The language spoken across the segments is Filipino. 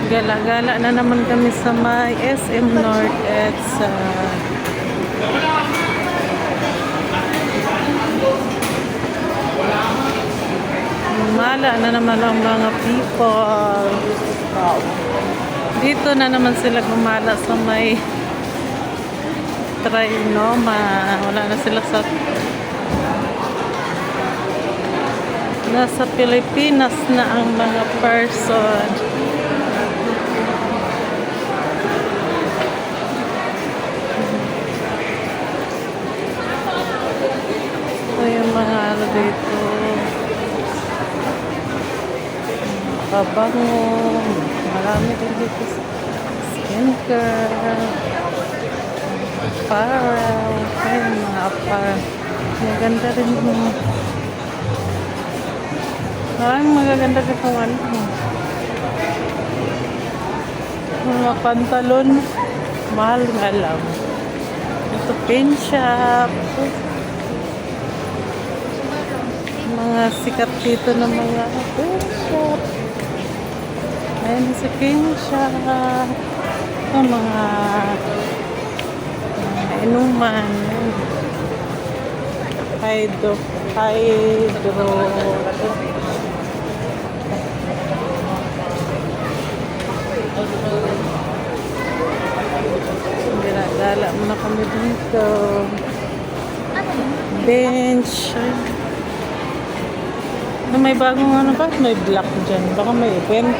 Gala-gala na naman kami sa may SM North at sa mala na naman ang mga people. Dito na naman sila gumala sa may Trinoma. Wala na sila sa nasa Pilipinas na ang mga person. Ito yung mga ano dito. Pabango. Marami din dito sa skincare. Apparel. Ayun, mga apparel. Maganda rin yung maraming magaganda dito ano. Mga pantalon. Mahal nga lang. Ito pin shop. Mga sikat dito ng mga pin shop. Ayan si pin shop. Ito mga inuman. Hydro. Gala muna kami dito. Bench. May bagong ano ba? May black dyan. Baka may event.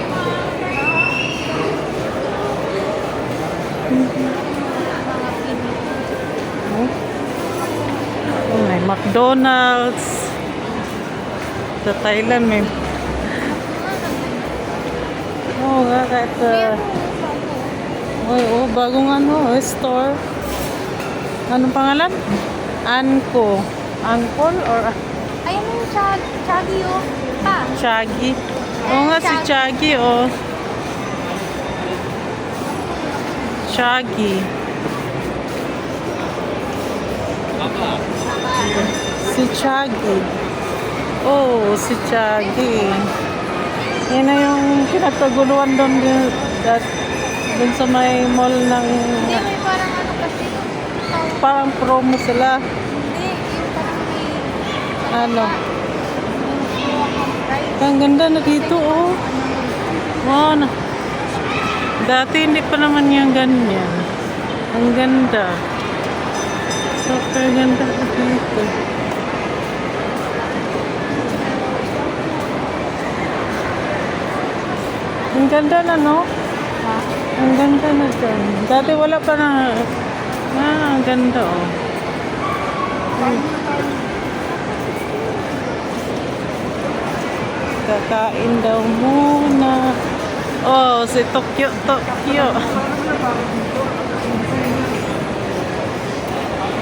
Oh, may McDonald's. Sa Thailand may nga kahit bagong ano, store. Anong pangalan? Anko. Angkol or Ayun yung Chaggy oh. Pa. Chaggy? Oo nga si Chaggy oh. Chaggy. Si Chaggy. Oh, si Chaggy. Yan na yung pinagkaguluhan doon sa may mall ng Hindi, may parang ano kasi. parang promo sila. Hindi, yung parang may Ano? price. Ang ganda na dito oh. Wow, dati hindi pa naman yung ganyan. Ang ganda. Super ganda na dito. Ang ganda na no? Ang ganda na dyan. Dati wala pa na. Ang ganda oh. Kakain daw muna. Oh, si Tokyo.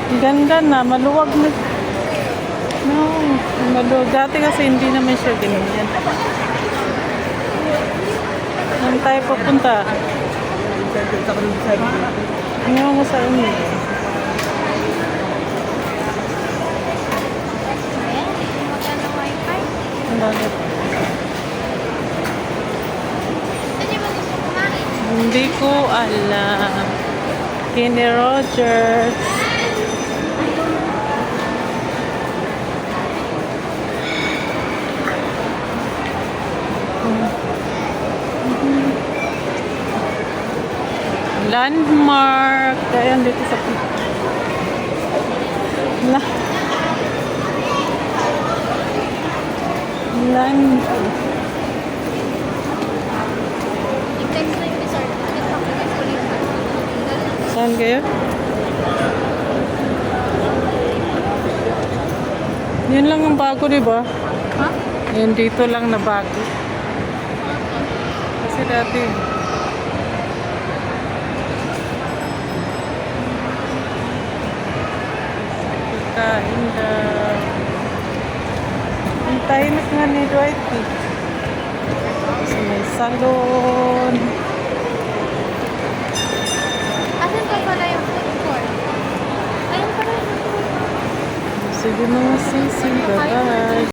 Ang ganda na. Maluwag na. No, maluwag. Dati kasi hindi naman siya ganyan. Saan tayo papunta? Ngayon mo sa inyo. Magkano wifi? Bakit? Saan niyo ba gusto kumain? Hindi ko alam. Kenny Rogers. Landmark. Ayan dito sa Landmark. I-text na yung resort. Bakit pakinig ko rin? Saan kayo? Yan lang ang bago, di ba? Ha? Yan dito lang na bago. Kasi dati kain daw. Ang tahimik nga ni Dwight eh. Kasi may salon. Asan ka pala yung food court? Ayun pala yung food court. Sige mga sisi. Bye-bye.